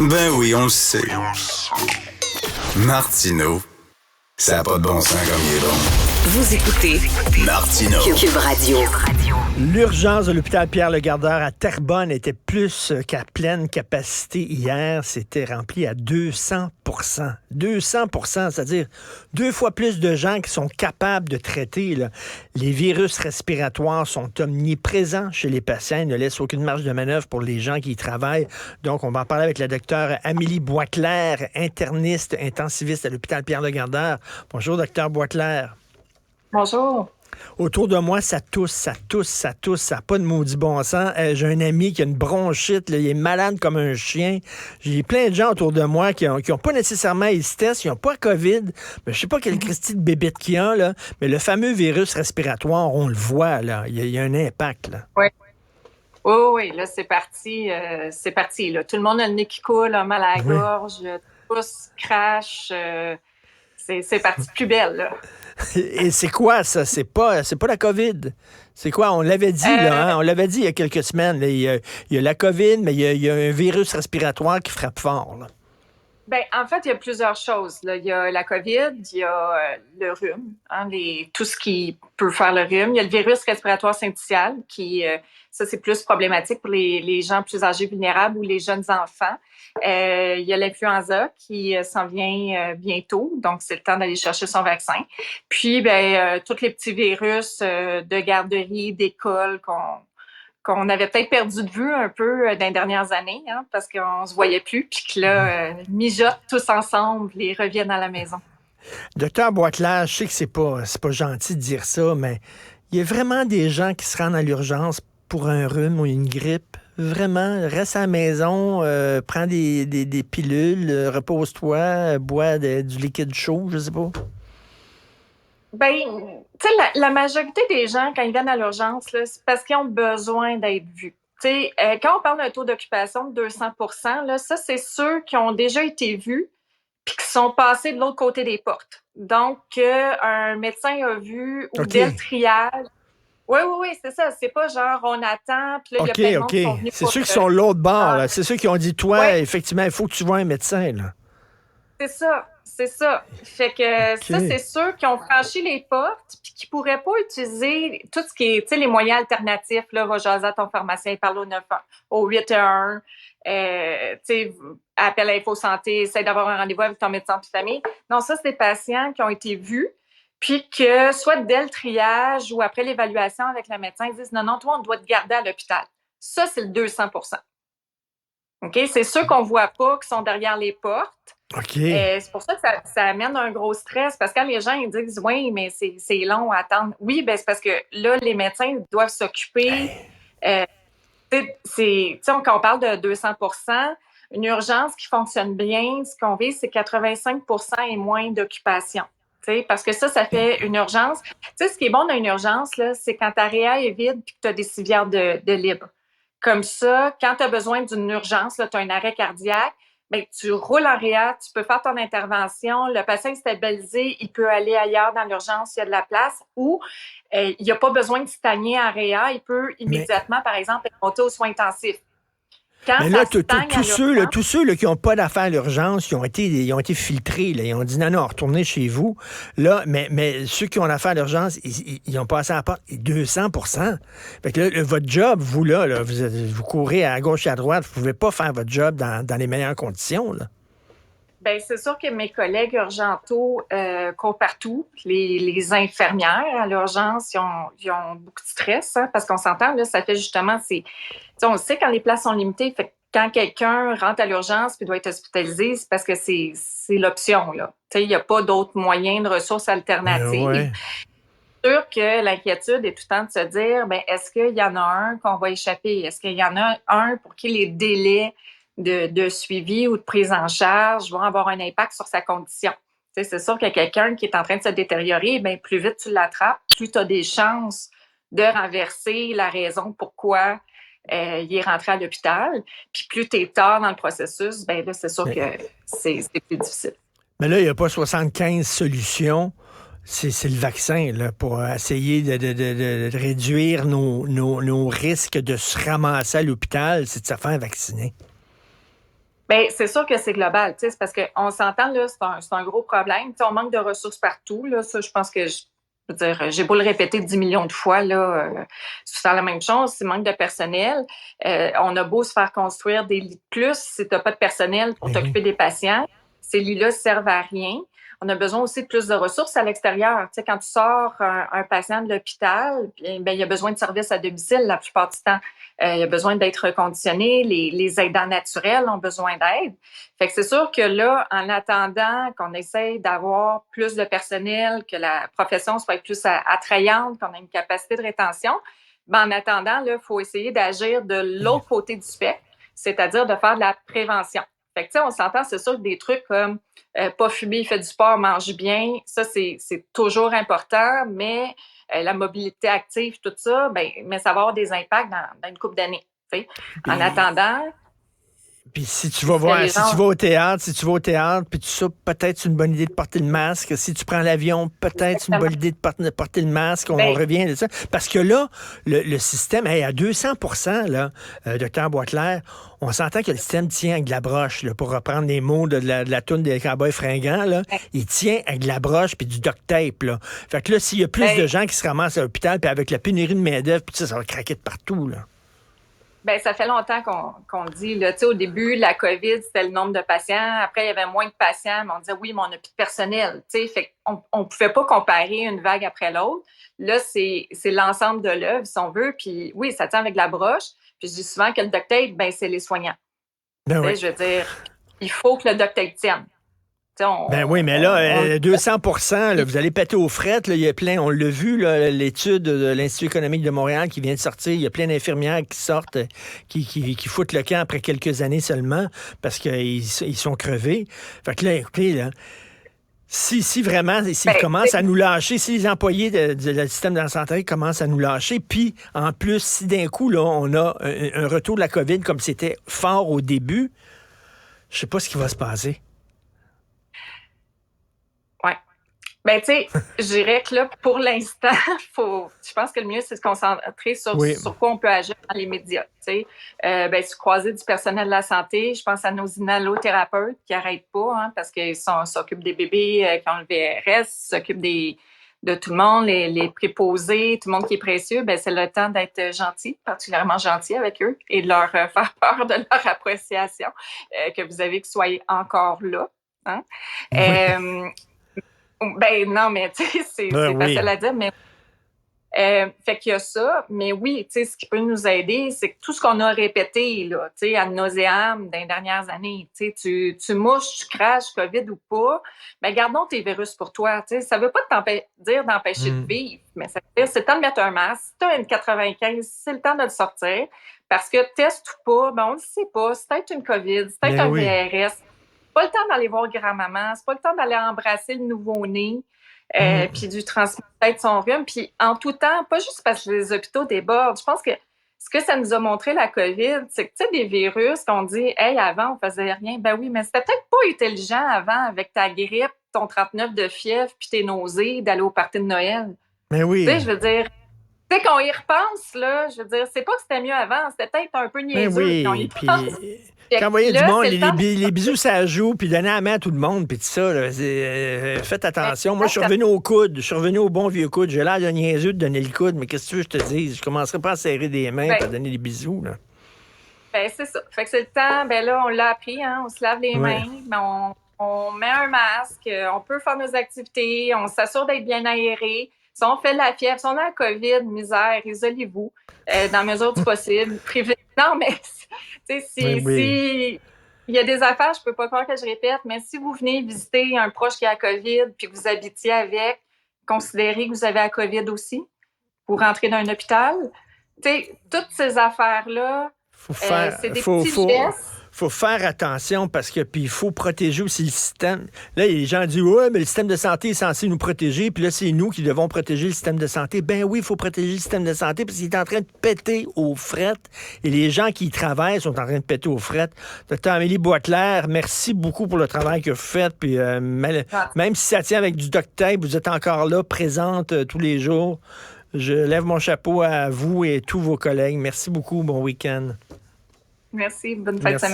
Ben oui, on le sait. Martineau, ça n'a pas de bon sens comme il est bon. Vous écoutez Martineau. Cube Radio. L'urgence de l'hôpital Pierre-Legardeur à Terrebonne était plus qu'à pleine capacité hier. C'était rempli à 200 200 c'est-à-dire 2 fois plus de gens qui sont capables de traiter. Là. Les virus respiratoires sont omniprésents chez les patients. Ils ne laissent aucune marge de manœuvre pour les gens qui y travaillent. Donc, on va en parler avec la docteure Amélie Boisclair, interniste, intensiviste à l'hôpital Pierre-Legardeur. Bonjour, docteur Boisclair. Bonjour. Autour de moi, ça tousse, ça n'a pas de maudit bon sens. J'ai un ami qui a une bronchite, là, il est malade comme un chien. J'ai plein de gens autour de moi qui ont pas nécessairement ce test, ils n'ont pas COVID, mais je sais pas quelle Christie de bébête qu'il y a, là, mais le fameux virus respiratoire, on le voit, là, il y a un impact. Là. Oui. Oui, là, c'est parti, là. Tout le monde a le nez qui coule, a mal à la gorge, tousse, crache, c'est parti plus belle, là. Et c'est quoi ça? C'est pas la COVID. C'est quoi? On l'avait dit, là, hein? On l'avait dit il y a quelques semaines. Là. Il y a la COVID, mais il y a un virus respiratoire qui frappe fort. Là. Ben, en fait, il y a plusieurs choses. Là. Il y a la COVID, il y a le rhume, hein, tout ce qui peut faire le rhume. Il y a le virus respiratoire syncytial, ça, c'est plus problématique pour les gens plus âgés vulnérables ou les jeunes enfants. Il y a l'influenza qui s'en vient bientôt, donc c'est le temps d'aller chercher son vaccin. Puis, tous les petits virus de garderie, d'école qu'on avait peut-être perdu de vue un peu dans les dernières années, hein, parce qu'on se voyait plus, puis que là, mijotent tous ensemble et reviennent à la maison. Docteur Boisclair, je sais que c'est pas gentil de dire ça, mais il y a vraiment des gens qui se rendent à l'urgence pour un rhume ou une grippe. Vraiment, reste à la maison, prends des pilules, repose-toi, bois du liquide chaud, je sais pas. Ben, tu sais, la majorité des gens, quand ils viennent à l'urgence, là, c'est parce qu'ils ont besoin d'être vus. Tu sais, quand on parle d'un taux d'occupation de 200 là, ça, c'est ceux qui ont déjà été vus puis qui sont passés de l'autre côté des portes. Donc, un médecin a vu ou dès le triage. Oui, c'est ça. C'est pas genre on attend, puis là, il y a plein de monde qui sont venus. C'est ceux qui sont l'autre bord, là. C'est ceux qui ont dit, toi, effectivement, il faut que tu vois un médecin, là. C'est ça. Fait que ça, c'est ceux qui ont franchi les portes puis qui pourraient pas utiliser tout ce qui est, tu sais, les moyens alternatifs, là, va jaser à ton pharmacien, parle au 911, au 811, tu sais, appelle à Info Santé, essaie d'avoir un rendez-vous avec ton médecin de famille. Non, ça, c'est des patients qui ont été vus puis que soit dès le triage ou après l'évaluation avec le médecin, ils disent non, toi, on doit te garder à l'hôpital. Ça, c'est le 200 OK? C'est ceux qu'on voit pas, qui sont derrière les portes. OK. C'est pour ça que ça amène un gros stress, parce que quand les gens ils disent « Oui, mais c'est long à attendre », oui, c'est parce que là, les médecins doivent s'occuper. Quand on parle de 200 une urgence qui fonctionne bien, ce qu'on vise, c'est 85 et moins d'occupation. Parce que ça fait une urgence. Ce qui est bon dans une urgence, là, c'est quand ta réa est vide et que tu as des civières de libre. Comme ça, quand tu as besoin d'une urgence, tu as un arrêt cardiaque, bien, tu roules en réa, tu peux faire ton intervention, le patient est stabilisé, il peut aller ailleurs dans l'urgence, il y a de la place, ou il n'y a pas besoin de stagner en réa, il peut immédiatement, par exemple, être monté aux soins intensifs. Mais là, tous ceux là, qui n'ont pas d'affaires à l'urgence, ils ont été filtrés. Là. Ils ont dit non, retournez chez vous. Là, mais ceux qui ont d'affaires à l'urgence, ils ont passé à la porte 200 Fait que là, votre job, vous, là vous courez à gauche et à droite, vous ne pouvez pas faire votre job dans les meilleures conditions. Là. Bien, c'est sûr que mes collègues urgentaux courent partout. Les infirmières à l'urgence, ils ont beaucoup de stress, hein, parce qu'on s'entend, là, ça fait justement, on sait quand les places sont limitées, fait que quand quelqu'un rentre à l'urgence et doit être hospitalisé, c'est parce que c'est l'option, là. Il n'y a pas d'autres moyens de ressources alternatives. C'est sûr que l'inquiétude est tout le temps de se dire, est-ce qu'il y en a un qu'on va échapper? Est-ce qu'il y en a un pour qui les délais de suivi ou de prise en charge vont avoir un impact sur sa condition? C'est sûr qu'il y a quelqu'un qui est en train de se détériorer, plus vite tu l'attrapes, plus tu as des chances de renverser la raison pourquoi il est rentré à l'hôpital. Puis plus tu es tard dans le processus, là, c'est sûr que c'est plus difficile. Mais là, il n'y a pas 75 solutions. C'est le vaccin là, pour essayer de réduire nos risques de se ramasser à l'hôpital, c'est de se faire vacciner. Bien, c'est sûr que c'est global, tu sais, c'est parce qu'on s'entend, là, c'est un gros problème. Tu sais, on manque de ressources partout, là. Ça, je pense que, je veux dire, j'ai beau le répéter 10 millions de fois, là, c'est la même chose. Il manque de personnel. On a beau se faire construire des lits de plus, si tu n'as pas de personnel pour t'occuper des patients, ces lits-là ne servent à rien. On a besoin aussi de plus de ressources à l'extérieur. Tu sais, quand tu sors un patient de l'hôpital, ben, il y a besoin de services à domicile la plupart du temps. Il y a besoin d'être reconditionné. Les aidants naturels ont besoin d'aide. Fait que c'est sûr que là, en attendant qu'on essaye d'avoir plus de personnel, que la profession soit plus attrayante, qu'on ait une capacité de rétention, ben, en attendant, il faut essayer d'agir de l'autre côté du spectre, c'est-à-dire de faire de la prévention. Fait que, tu sais, on s'entend, c'est sûr que des trucs comme pas fumer, fait du sport, mange bien, ça, c'est toujours important, mais la mobilité active, tout ça, ben, mais ça va avoir des impacts dans une couple d'années. Tu sais. En attendant. Puis si tu vas voir, si tu vas au théâtre, puis tu soupes, peut-être c'est une bonne idée de porter le masque. Si tu prends l'avion, peut-être c'est une bonne idée de porter le masque. On revient de ça. Parce que là, le système, à 200%, là, Dr. Boisclair, on s'entend que le système tient avec de la broche, là, pour reprendre les mots de la toune des Cowboys fringants, là. Il tient avec de la broche puis du duct tape, là. Fait que là, s'il y a plus de gens qui se ramassent à l'hôpital, puis avec la pénurie de main-d'œuvre, puis ça va craquer de partout, là. Bien, ça fait longtemps qu'on le dit. Là. Tu sais, au début, la COVID, c'était le nombre de patients. Après, il y avait moins de patients, mais on disait oui, mais on n'a plus de personnel. Tu sais, fait qu'on ne pouvait pas comparer une vague après l'autre. Là, c'est l'ensemble de l'œuvre, si on veut. Puis oui, ça tient avec la broche. Puis je dis souvent que le duct tape, ben, c'est les soignants. Ben oui. Je veux dire, il faut que le duct tape tienne. Ben oui, mais là, 200%, là, vous allez péter aux frettes. Là, il y a plein, on l'a vu, là, l'étude de l'Institut économique de Montréal qui vient de sortir. Il y a plein d'infirmières qui sortent, qui foutent le camp après quelques années seulement parce qu'ils sont crevés. Fait que là, écoutez, là, si vraiment, s'ils commencent à nous lâcher, si les employés du système de la santé commencent à nous lâcher, puis en plus, si d'un coup, là, on a un retour de la COVID comme c'était fort au début, je sais pas ce qui va se passer. Oui. Ben, tu sais, je dirais que là, pour l'instant, je pense que le mieux, c'est de se concentrer sur quoi on peut agir dans les médias. Tu sais, se croiser du personnel de la santé. Je pense à nos inhalothérapeutes qui n'arrêtent pas, hein, parce qu'ils s'occupent des bébés qui ont le VRS, s'occupent de tout le monde, les préposés, tout le monde qui est précieux. Ben, c'est le temps d'être gentil, particulièrement gentil avec eux et de leur faire part de leur appréciation, que vous avez, que soyez encore là. Hein? Ben non, mais tu sais, c'est facile à dire, mais fait qu'il y a ça, mais oui, tu sais, ce qui peut nous aider, c'est que tout ce qu'on a répété, là, tu sais, ad nauseam dans les dernières années, tu sais, tu mouches, tu craches, COVID ou pas, ben gardons tes virus pour toi, tu sais, ça veut pas dire d'empêcher de vivre, mais ça veut dire c'est le temps de mettre un masque, si t'as une 95, c'est le temps de le sortir, parce que teste ou pas, ben on ne sait pas, c'est peut-être une COVID, c'est peut-être un VRS, c'est pas le temps d'aller voir grand-maman, c'est pas le temps d'aller embrasser le nouveau-né, puis du transmettre peut-être son rhume, puis en tout temps, pas juste parce que les hôpitaux débordent. Je pense que ce que ça nous a montré, la COVID, c'est que, tu sais, des virus qu'on dit, hey, avant, on faisait rien. Ben oui, mais c'était peut-être pas intelligent avant, avec ta grippe, ton 39 de fièvre, puis tes nausées, d'aller au party de Noël. Mais oui. Tu sais, je veux dire, tu sais, qu'on y repense, là, je veux dire, c'est pas que c'était mieux avant, c'était peut-être un peu niaiseux. Mais oui, puis quand vous voyez du monde, les bisous, ça joue, puis donner la main à tout le monde, puis tout ça, là, faites attention. Moi, je suis revenu au coude, je suis revenu au bon vieux coude. J'ai l'air de niaiseux de donner le coude, mais qu'est-ce que tu veux que je te dise? Je commencerai pas à serrer des mains et à donner des bisous, là. Ben, c'est ça. Fait que c'est le temps, ben là, on l'a appris, hein, on se lave les mains, ben on met un masque, on peut faire nos activités, on s'assure d'être bien aéré. Si on fait de la fièvre, si on a la COVID, misère, isolez-vous dans la mesure du possible. Non, mais tu sais, si il y a des affaires, je peux pas croire que je répète, mais si vous venez visiter un proche qui a la COVID puis que vous habitiez avec, considérez que vous avez la COVID aussi pour rentrer dans un hôpital. Tu sais, toutes ces affaires-là, c'est des petits gestes. Faut faire attention parce que puis il faut protéger aussi le système. Là, les gens disent ouais, mais le système de santé est censé nous protéger, puis là c'est nous qui devons protéger le système de santé. Ben oui, il faut protéger le système de santé parce qu'il est en train de péter aux frettes et les gens qui y travaillent sont en train de péter aux frettes. Dr. Amélie Boisclair, merci beaucoup pour le travail que vous faites. Puis même si ça tient avec du duct tape, vous êtes encore là, présente tous les jours. Je lève mon chapeau à vous et tous vos collègues. Merci beaucoup. Bon week-end. Merci. Bonne fin de semaine.